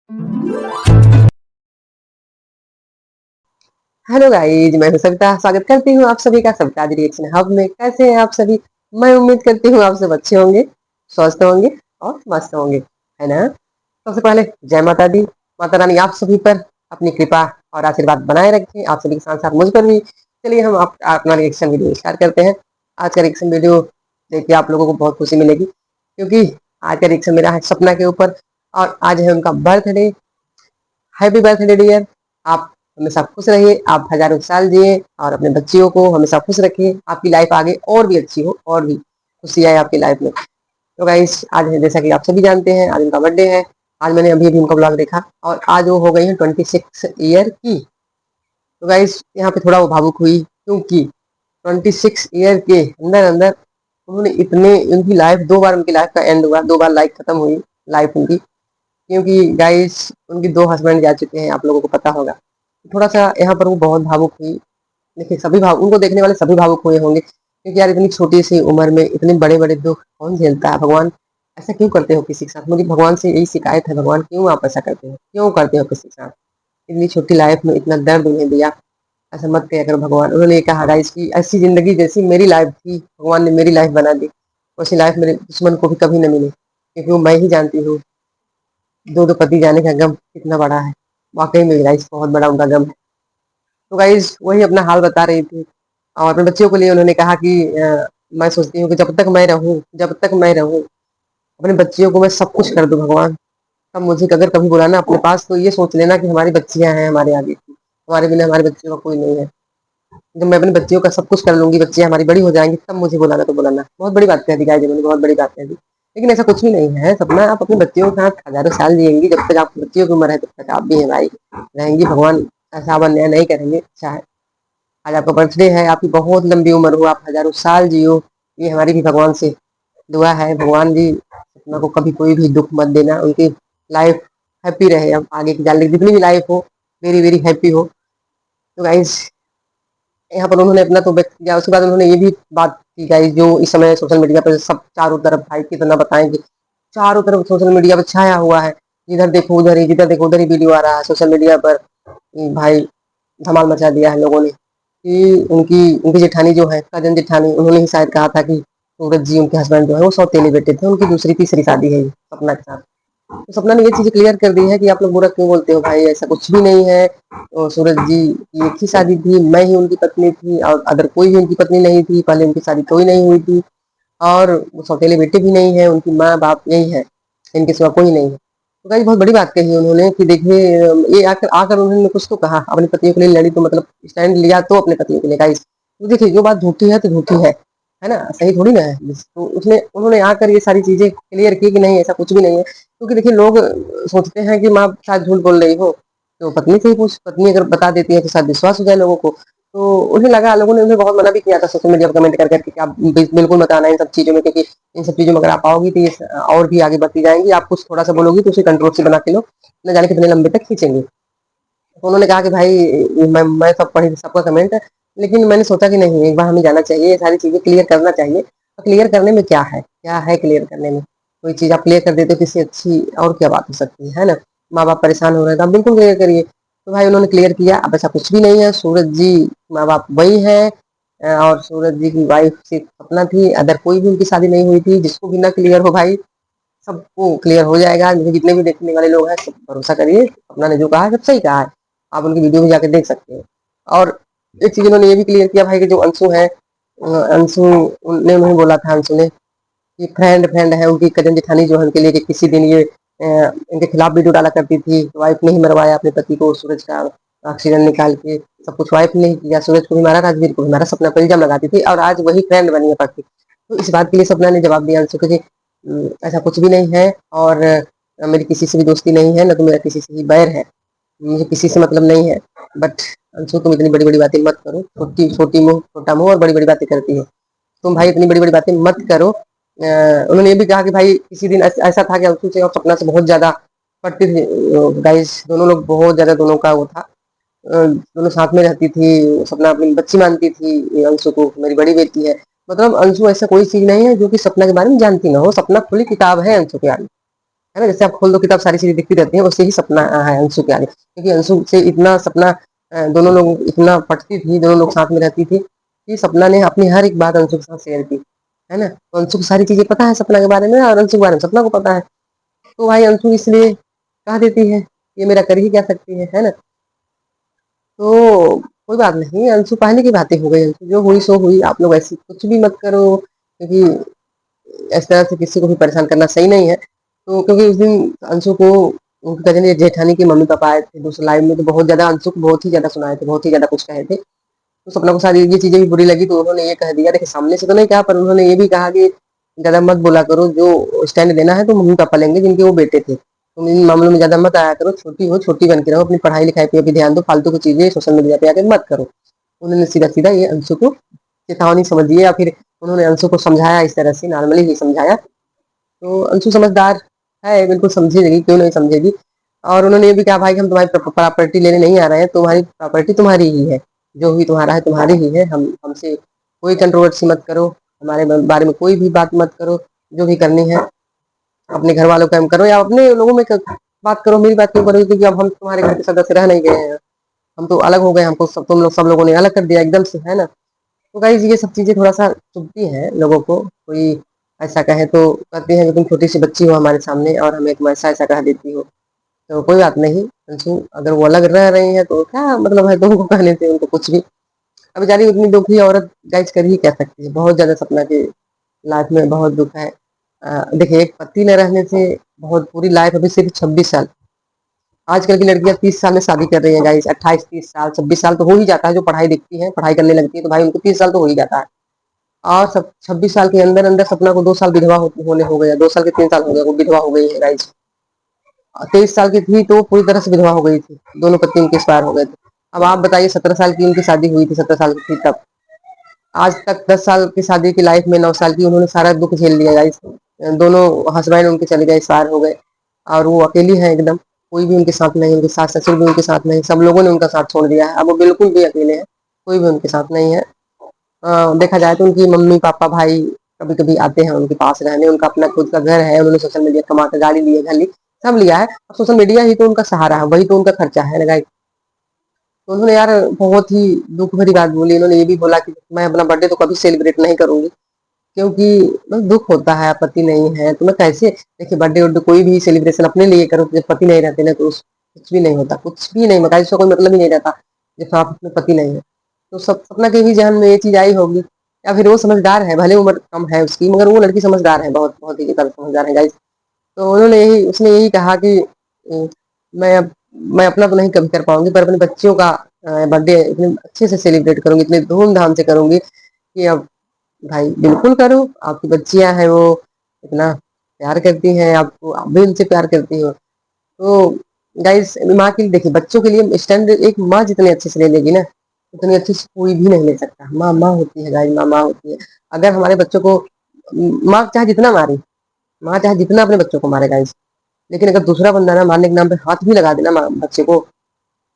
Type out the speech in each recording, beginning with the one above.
Hello guys, मैं हूं सविता। स्वागत करती हूँ आप सभी का सविता रिएक्शन हब में। कैसे हैं आप सभी? मैं उम्मीद करती हूँ आप सब अच्छे होंगे, स्वस्थ होंगे और मस्त होंगे, है ना? सबसे पहले जय माता दी। माता रानी आप सभी पर अपनी कृपा और आशीर्वाद बनाए रखें, आप सभी के साथ साथ मुझ पर भी। चलिए हम अपना रिएक्शन वीडियो स्टार्ट करते हैं। आज का रिएक्शन वीडियो देख के आप लोगों को बहुत खुशी मिलेगी, क्योंकि आज का रिएक्शन मेरा है सपना के ऊपर और आज है उनका बर्थडे। Happy birthday dear. आप हमेशा खुश रहिए, आप हजारों साल जिए और अपने बच्चियों को हमेशा खुश रखिए। आपकी लाइफ आगे और भी अच्छी हो और भी खुशी आए आपकी लाइफ में। तो गाइस आज है, जैसा कि आप सभी जानते हैं, आज उनका बर्थडे है। आज मैंने अभी अभी उनका ब्लॉग देखा और आज वो हो गई है 26 ईयर की। तो गाइस यहाँ पे थोड़ा वो भावुक हुई, क्योंकि 26 ईयर के अंदर अंदर उन्होंने इतने, उनकी लाइफ दो बार, उनकी लाइफ का एंड हुआ, दो बार लाइफ खत्म हुई लाइफ उनकी। क्योंकि गाइस उनकी दो हस्बैंड जा चुके हैं, आप लोगों को पता होगा। थोड़ा सा यहाँ पर वो बहुत भावुक हुई। देखिए सभी भाव, उनको देखने वाले सभी भावुक हुए होंगे, क्योंकि यार इतनी छोटी सी उम्र में इतने बड़े बड़े दुख कौन झेलता है? भगवान ऐसा क्यों करते हो किसी के साथ? मुझे भगवान से यही शिकायत है, भगवान क्यों आप ऐसा करते हो, क्यों करते हो किसी के साथ? इतनी छोटी लाइफ में इतना दर्द उन्हें दिया, ऐसा मत किया करो भगवान। उन्होंने ये कहा गाइस की ऐसी जिंदगी जैसी मेरी लाइफ थी, भगवान ने मेरी लाइफ बना दी, वैसी लाइफ मेरे दुश्मन को भी कभी न मिले, क्योंकि वो मैं ही जानती हूँ दो दो पति जाने का गम कितना बड़ा है। वाकई में गाइस बहुत बड़ा उनका गम है। तो गाइस वही अपना हाल बता रही थी और अपने बच्चों के लिए उन्होंने कहा कि मैं सोचती हूँ कि जब तक मैं रहूँ अपने बच्चियों को मैं सब कुछ कर दूं भगवान। तब मुझे अगर कभी बुलाना अपने पास तो ये सोच लेना कि हमारी बच्चियां हैं हमारे आगे की, हमारे बिना हमारे बच्चियों का कोई नहीं है। जब मैं अपने बच्चियों का सब कुछ कर लूंगी, बच्चियां हमारी बड़ी हो जाएंगी, तब मुझे बुलाना तो बुलाना। बहुत बड़ी बात कह दी गाइस, उन्होंने बहुत बड़ी बात कह दी। लेकिन ऐसा कुछ भी नहीं है सपना, आप अपने बच्चियों के साथ हजारों साल जिएंगी। जब तक आपकी बच्चियों की उम्र है तब तक आप भी हैं भाई, रहेंगी। भगवान ऐसा अन्याय नहीं करेंगे। अच्छा है, आज आपका बर्थडे है, आपकी बहुत लंबी उम्र हो, आप हजारों साल जियो, ये हमारी भी भगवान से दुआ है। भगवान जी सपना को कभी कोई भी दुख मत देना, उनकी लाइफ हैप्पी रहे, अब आगे की जाने जितनी भी लाइफ हो वेरी वेरी हैप्पी हो। तो गाइस यहाँ पर उन्होंने अपना तो व्यक्त किया, उसके बाद उन्होंने ये भी बात की गाइस, जो इस समय सोशल मीडिया पर सब चारों तरफ भाई कितना बताएंगे, चारों तरफ सोशल मीडिया पर छाया हुआ है। जिधर देखो उधर ही, जिधर देखो उधर ही वीडियो आ रहा है सोशल मीडिया पर। भाई धमाल मचा दिया है लोगों ने कि उनकी उनकी जेठानी जो है, कजन जेठानी, उन्होंने ही शायद कहा था कि सूरज जी उनके हस्बैंड जो है वो सौतेले बेटे थे, उनकी दूसरी तीसरी शादी है ये सपना के साथ। तो सपना ने ये चीज क्लियर कर दी है कि आप लोग बुरा क्यों बोलते हो भाई, ऐसा कुछ भी नहीं है। तो सूरज जी की एक ही शादी थी, मैं ही उनकी पत्नी थी और अदर कोई भी उनकी पत्नी नहीं थी। पहले उनकी शादी कोई नहीं हुई थी और वो सौतेले बेटे भी नहीं है, उनकी माँ बाप यही है, इनके सिवा कोई नहीं है। तो गाइस बहुत बड़ी बात कही उन्होंने कि देखिए ये आकर आकर उन्होंने कुछ तो कहा, अपने पतियों के लिए लड़ी, तो मतलब स्टैंड लिया तो अपने पतियों के लिए गाइस। तो देखिए जो बात झूठी है तो झूठी है ना, सही थोड़ी ना है। तो उसने उन्होंने आकर ये सारी चीजें क्लियर की कि नहीं ऐसा कुछ भी नहीं है। क्योंकि देखिए लोग सोचते हैं कि माँ शायद झूठ बोल रही हो, तो पत्नी से ही पूछ, पत्नी अगर बता देती है तो शायद विश्वास हो जाए लोगों को। तो उन्हें लगा, लोगों ने उन्हें बहुत मना भी किया था सोशल मीडिया पर कमेंट कर करके कि आप बिल्कुल मत आना इन सब चीजों में, क्योंकि इन सब चीजों में अगर आप आओगी तो ये और भी आगे बढ़ती जाएंगी, आप कुछ थोड़ा सा बोलोगी तो उसे कंट्रोवर्सी बना के लोग न जाने कितने लंबे तक खींचेंगे। तो उन्होंने कहा कि भाई मैं सब पढ़ी सबका कमेंट है, लेकिन मैंने सोचा कि नहीं, एक बार हमें जाना चाहिए, ये सारी चीजें क्लियर करना चाहिए। तो क्लियर करने में क्या है, क्या है क्लियर करने में? कोई चीज आप क्लियर कर देते हो किसी अच्छी, और क्या बात हो सकती है ना? माँ बाप परेशान हो रहे हैं तो आप बिल्कुल क्लियर करिए। तो भाई उन्होंने क्लियर किया, अब ऐसा कुछ भी नहीं है, सूरज जी माँ बाप वही है। और सूरज जी की वाइफ सिर्फ सपना थी, अदर कोई भी उनकी शादी नहीं हुई थी। जिसको भी ना क्लियर हो भाई, सबको क्लियर हो जाएगा। मुझे जितने भी देखने वाले लोग हैं सब भरोसा करिए, अपना ने जो कहा है सब सही कहा है। आप उनकी वीडियो में जाकर देख सकते हैं। और एक चीज उन्होंने ये भी क्लियर किया भाई कि जो अंशु है, अंशु ने उन्हें बोला था, अंशु ने कि फ्रेंड फ्रेंड है उनकी कजन जेठानी जो है उनके लिए, कि किसी दिन ये इनके खिलाफ वीडियो डाला करती थी। वाइफ ने ही मरवाया अपने पति को सूरज का ऑक्सीजन निकाल के, सब कुछ वाइफ ने ही किया। सूरज को भी मारा, राजवीर को भी मारा, सपना पर इल्जाम लगाती थी और आज वही फ्रेंड बनी है पक्की। तो इस बात के लिए सपना ने जवाब दिया अंशु को जी, ऐसा कुछ भी नहीं है और मेरी किसी से भी दोस्ती नहीं है, ना तो मेरा किसी से भी बैर है, मुझे किसी से मतलब नहीं है। बट अंशु तुम इतनी बड़ी बड़ी बातें मत करो, छोटी छोटी मुंह छोटा मुंह और बड़ी बड़ी बातें करती है। तुम भाई इतनी बड़ी बड़ी बातें मत करो। उन्होंने ये भी कहा कि भाई किसी दिन ऐसा था कि अंशु से और सपना से बहुत ज्यादा पड़ती थी गाइस, दोनों लोग बहुत ज्यादा, दोनों का वो था। दोनों साथ में रहती थी, सपना अपनी बच्ची मानती थी ये अंशु को, मेरी बड़ी बेटी है। मतलब अंशु ऐसा कोई चीज नहीं है जो कि सपना के बारे में जानती ना हो, सपना खुली किताब है अंशु के आगे। है ना? जैसे आप खोल दो किताब सारी चीज़ें दिखती रहती हैं, वैसे ही सपना है अंशु के आगे। क्योंकि अंशु से इतना सपना दोनों लोग इतना पटती थी, दोनों लोग साथ में रहती थी, कि सपना ने अपनी हर एक बात अंशु के साथ शेयर की, है ना? तो अंशु को सारी चीज़ें पता है सपना के बारे में और अंशु के बारे में सपना को पता है। तो भाई अंशु इसलिए कह देती है, ये मेरा कर ही क्या सकती है ना? तो कोई बात नहीं, अंशु पहले की बातें हो गई, अंशु जो हुई सो हुई, आप लोग ऐसी कुछ भी मत करो, क्योंकि इस तरह से किसी को भी परेशान करना सही नहीं है। तो क्योंकि उस दिन अंशु को उनकी कजन जेठानी के मम्मी पापा आए थे दूसरे लाइव में, तो बहुत ज्यादा अंशु को बहुत ही ज्यादा सुनाए थे, बहुत ही ज्यादा कुछ कहे थे। तो सपना को सारी ये चीजें भी बुरी लगी, तो उन्होंने ये कह दिया, देखिए सामने से तो नहीं कहा, पर उन्होंने ये भी कहा कि ज्यादा मत बोला करो, जो स्टैंड देना है तो मम्मी पापा लेंगे जिनके वो बेटे थे, तुम इन मामलों में ज्यादा मत आया करो, छोटी हो छोटी बन के रहो, अपनी पढ़ाई लिखाई पे भी ध्यान दो, फालतू की चीजें सोशल मीडिया पे आकर मत करो। उन्होंने सीधा सीधा ये अंशु को चेतावनी समझिए, या फिर उन्होंने अंशु को समझाया, इस तरह से नॉर्मली ही समझाया। तो अंशु समझदार है, बिल्कुल समझेगी, क्यों नहीं समझेगी। और उन्होंने ये भी कहा, भाई हम तुम्हारी प्रॉपर्टी लेने नहीं आ रहे हैं, तुम्हारी प्रॉपर्टी तुम्हारी ही है, जो भी तुम्हारा है तुम्हारी ही है, हम हमसे कोई कंट्रोवर्सी मत करो, हमारे बारे में कोई भी बात मत करो, जो भी करनी है अपने घर वालों का करो या अपने लोगों में बात करो, मेरी बात क्यों करोगे, क्योंकि अब हम तुम्हारे घर के सदस्य रह नहीं गए हैं, हम तो अलग हो गए, हमको सब लोगों ने अलग कर दिया एकदम से, है ना? तो गाइस ये सब चीजें थोड़ा सा चुभती हैं लोगों को, कोई ऐसा कहे तो कहते हैं कि तुम छोटी सी बच्ची हो हमारे सामने और हमें तुम ऐसा ऐसा कह देती हो। तो कोई बात नहीं अंशु, अगर वो अलग रह रही है तो क्या मतलब है तुमको कहने से, उनको कुछ भी। अब बेचारी उतनी दुखी औरत गाइस कर ही क्या सकती है, बहुत ज्यादा सपना की लाइफ में बहुत दुख है। देखिए एक पति न रहने से बहुत पूरी लाइफ, अभी सिर्फ 26 साल, आजकल की लड़कियां 30 साल में शादी कर रही हैं गाइस, 28 30 साल 26 साल तो हो ही जाता है, जो पढ़ाई दिखती है पढ़ाई करने लगती है तो भाई उनको 30 साल तो हो ही जाता है। और सब 26 साल के अंदर अंदर सपना को 2 साल विधवा होने हो गया, 2 साल के 3 साल हो गया वो विधवा हो गई है गाइस। 23 साल की थी तो पूरी तरह से विधवा हो गई थी, दोनों पति उनके एक्सपायर हो गए थे। अब आप बताइए 17 साल की उनकी शादी हुई थी, 17 साल की थी तब, आज तक 10 साल की शादी की लाइफ में 9 साल की उन्होंने सारा दुख झेल लिया गाइस। दोनों हस्बैंड उनके चले गए, एक्सपायर हो गए, और वो अकेली है एकदम, कोई भी उनके साथ नहीं, उनके सास ससुर भी उनके साथ नहीं, सब लोगों ने उनका साथ छोड़ दिया है, अब वो बिल्कुल भी अकेले हैं, कोई भी उनके साथ नहीं है। देखा जाए तो उनकी मम्मी पापा भाई कभी कभी आते हैं उनके पास रहने, उनका अपना खुद का घर है, उन्होंने सोशल मीडिया कमा कर गाड़ी ली है, घर ली, सब लिया है, अब सोशल मीडिया ही तो उनका सहारा है, वही तो उनका खर्चा है ना गाइस। तो उन्होंने यार बहुत ही दुख भरी बात बोली, उन्होंने ये भी बोला कि मैं अपना बर्थडे तो कभी सेलिब्रेट नहीं करूंगी, क्योंकि बस दुख होता है, पति नहीं है तो मैं कैसे, देखिए बर्थडे वर्डे कोई भी सेलिब्रेशन अपने लिए करो, जब पति नहीं रहते ना तो कुछ भी नहीं होता, कुछ भी नहीं होता, इसका कोई मतलब ही नहीं रहता जब आप अपने पति नहीं है। तो सब सपना के भी जहन में ये चीज आई होगी, या फिर वो समझदार है, भले उम्र कम है उसकी मगर वो लड़की समझदार है, बहुत बहुत ही ज्यादा समझदार है गाइस। तो उन्होंने यही उसने यही कहा कि अ, मैं अब मैं अपना तो नहीं कभी कर पाऊंगी, पर अपने बच्चियों का बर्थडे इतने अच्छे से सेलिब्रेट करूंगी, इतने धूमधाम से करूंगी कि अब भाई बिल्कुल करो, आपकी बच्चियां हैं वो इतना प्यार करती हैं आपको, आप भी उनसे प्यार करती हो। तो गाइस माँ के लिए देखिए, बच्चों के लिए स्टैंड एक माँ जितने अच्छे से ले लेगी ना, उतनी अच्छी से कोई भी नहीं ले सकता, माँ माँ होती है गाइस, माँ माँ होती है। अगर हमारे बच्चों को माँ चाहे जितना मारे, माँ चाहे जितना अपने बच्चों को मारे गाइस, लेकिन अगर दूसरा बंदा ना मारने के नाम पे हाथ भी लगा देना माँ बच्चे को,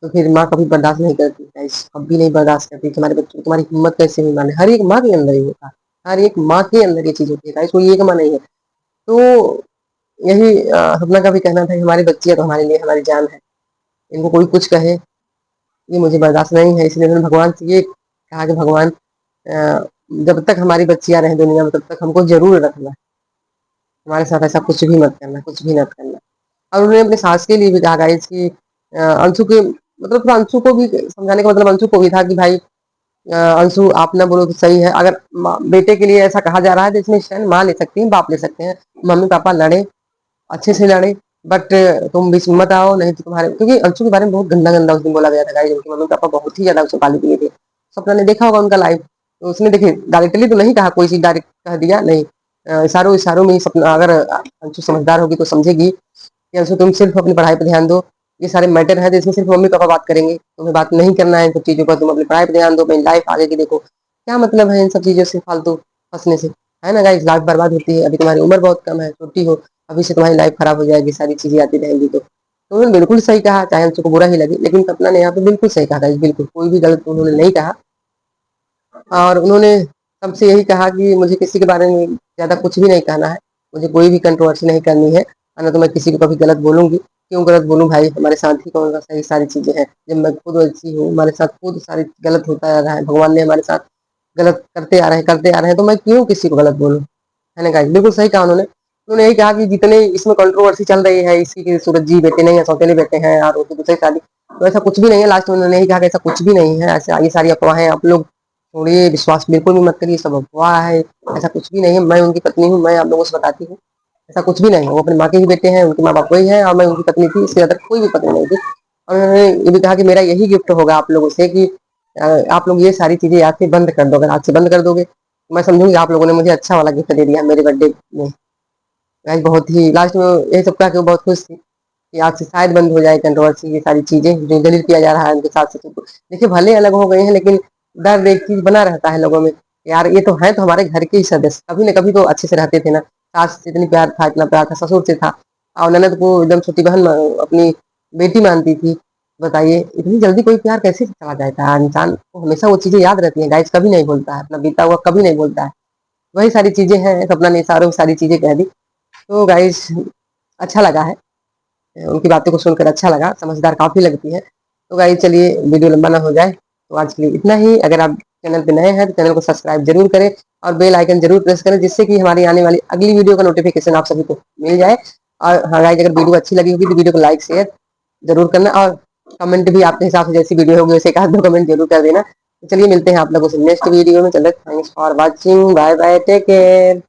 तो फिर माँ कभी बर्दाश्त नहीं करती गाइस, कभी नहीं बर्दाश्त करती, तुम्हारे बच्चे तुम्हारी हिम्मत कैसे नहीं मारने, हर एक माँ के अंदर ही होता है, हर एक माँ के अंदर ये चीज होती है गाइस, कोई एक माँ नहीं है। तो यही सपना का भी कहना था कि हमारी बच्चियां तो हमारे लिए हमारी जान है, इनको कोई कुछ कहे ये मुझे बर्दाश्त नहीं है, इसलिए मैंने भगवान से ये कहा कि भगवान जब तक हमारी बच्चियां रहें दुनिया में तब तक हमको जरूर रखना, हमारे साथ ऐसा कुछ भी मत करना, कुछ भी मत करना। और उन्होंने अपने सास के लिए भी कहा गाइस कि अंशु के मतलब थोड़ा अंशु को भी समझाने का मतलब अंशु को भी था कि भाई अंशु आप ना बोलो तो सही है, अगर बेटे के लिए ऐसा कहा जा रहा है तो इसमें स्टैंड माँ ले सकती है, बाप ले सकते हैं, मम्मी पापा लड़े, अच्छे से लड़े, बट तुम बीच में मत आओ, नहीं तो तुम्हारे, क्योंकि अंशु के बारे में बहुत गंदा गंदा उस दिन बोला गया था गाइस, उनके मम्मी पापा बहुत ही ज्यादा उसे गाली दिए थे, सपना ने देखा होगा उनका लाइव, तो उसने देखिए डायरेक्टली तो नहीं कहा, कोई चीज डायरेक्ट कह दिया नहीं, इशारों इशारों में ही सपना, अगर अंशु समझदार होगी तो समझेगी कि अंशु तुम सिर्फ अपनी पढ़ाई पे ध्यान दो, ये सारे मैटर है तो इसमें सिर्फ मम्मी पापा बात करेंगे, तुम्हें बात नहीं करना है इन सब चीजों पर, तुम अपनी पढ़ाई पे ध्यान दो, अपनी लाइफ आगे की देखो, क्या मतलब है इन सब चीजों से फालतू फंसने से, है ना गाइस, लाइफ बर्बाद होती है, अभी तुम्हारी उम्र बहुत कम है, छोटी हो, अभी से तुम्हारी लाइफ खराब हो जाएगी, सारी चीजें आती रहेंगी। तो उन्होंने बिल्कुल सही कहा, चाहे अंशु को बुरा ही लगे, लेकिन सपना ने यहाँ पे बिल्कुल सही कहा गाइस, बिल्कुल कोई भी गलत उन्होंने नहीं कहा। और उन्होंने सबसे यही कहा कि मुझे किसी के बारे में ज्यादा कुछ भी नहीं कहना है, मुझे कोई भी कंट्रोवर्सी नहीं करनी है, है ना? तो मैं किसी को कभी गलत बोलूँगी, क्यों गलत बोलूँ भाई? हमारे साथ ही कौन सा सही सारी चीज़ें हैं। जब मैं खुद अच्छी हूँ, हमारे साथ खुद सारी गलत होता आ रहा है, भगवान ने हमारे साथ गलत करते आ रहे हैं, तो मैं क्यों किसी को गलत बोलूँ? है ना गाइस? बिल्कुल सही कहा उन्होंने। उन्होंने यही कहा कि जितने इसमें कंट्रोवर्सी चल रही है, इसी के सूरज जी बेटे नहीं है, सौतेले बेटे हैं और वो तो दूसरी शादी, तो ऐसा कुछ भी नहीं है। लास्ट में उन्होंने यही कहा कि ऐसा कुछ भी नहीं है, ऐसा ये सारी अफ़वाहें आप लोग छोड़िए, विश्वास बिल्कुल भी मत करिए, सब अफ़वाह है, ऐसा कुछ भी नहीं है। मैं उनकी पत्नी हूँ, मैं आप लोगों से बताती हूँ, ऐसा कुछ भी नहीं है। वो अपनी माँ के ही बेटे हैं, उनके माँ-बाप वही हैं और मैं उनकी पत्नी थी, इससे ज़्यादा कोई भी पत्नी नहीं थी। और उन्होंने ये भी कहा कि मेरा यही गिफ्ट होगा आप लोगों से कि आप लोग ये सारी चीज़ें आज से बंद कर दो, अगर आज से बंद कर दोगे, मैं समझूँगी आप लोगों ने मुझे अच्छा वाला गिफ्ट दे दिया मेरे बर्थडे में। गाइस बहुत ही लास्ट में यही सब कहा के वो बहुत खुश थी कि आज से शायद बंद हो जाए कंट्रोवर्सी ये सारी चीज़ें जो दलील किया जा रहा है उनके सास-ससुर को। देखिए भले अलग हो गए हैं लेकिन डर एक चीज़ बना रहता है लोगों में, यार ये तो हैं तो हमारे घर के ही सदस्य, कभी न कभी तो अच्छे से रहते थे ना। सास से इतनी प्यार था, इतना प्यार था, ससुर से था और ननद को एकदम छोटी बहन अपनी बेटी मानती थी। बताइए इतनी जल्दी कोई प्यार कैसे चला जाता है? इंसान को हमेशा वो चीज़ें याद रहती हैं गाइस, कभी नहीं भूलता है, अपना बीता हुआ कभी नहीं भूलता है। वही सारी चीज़ें हैं, सपना ने सारी सारी चीज़ें कह दी। तो गाइस अच्छा लगा है, उनकी बातों को सुनकर अच्छा लगा, समझदार काफ़ी लगती है। तो गाइस चलिए वीडियो लंबा ना हो जाए, तो आज के लिए इतना ही। अगर आप चैनल पे नए हैं तो चैनल को सब्सक्राइब ज़रूर करें और बेल आइकन ज़रूर प्रेस करें जिससे कि हमारी आने वाली अगली वीडियो का नोटिफ़िकेशन आप सभी को मिल जाए। और हाँ गाइस अगर वीडियो अच्छी लगी होगी तो वीडियो को लाइक, शेयर ज़रूर करना और कमेंट भी आपके हिसाब से जैसी वीडियो होगी वैसे 1 आध 2 कमेंट ज़रूर कर देना। तो चलिए मिलते हैं आप लोगों से नेक्स्ट वीडियो में, तब तक thanks for watching, bye bye, take care.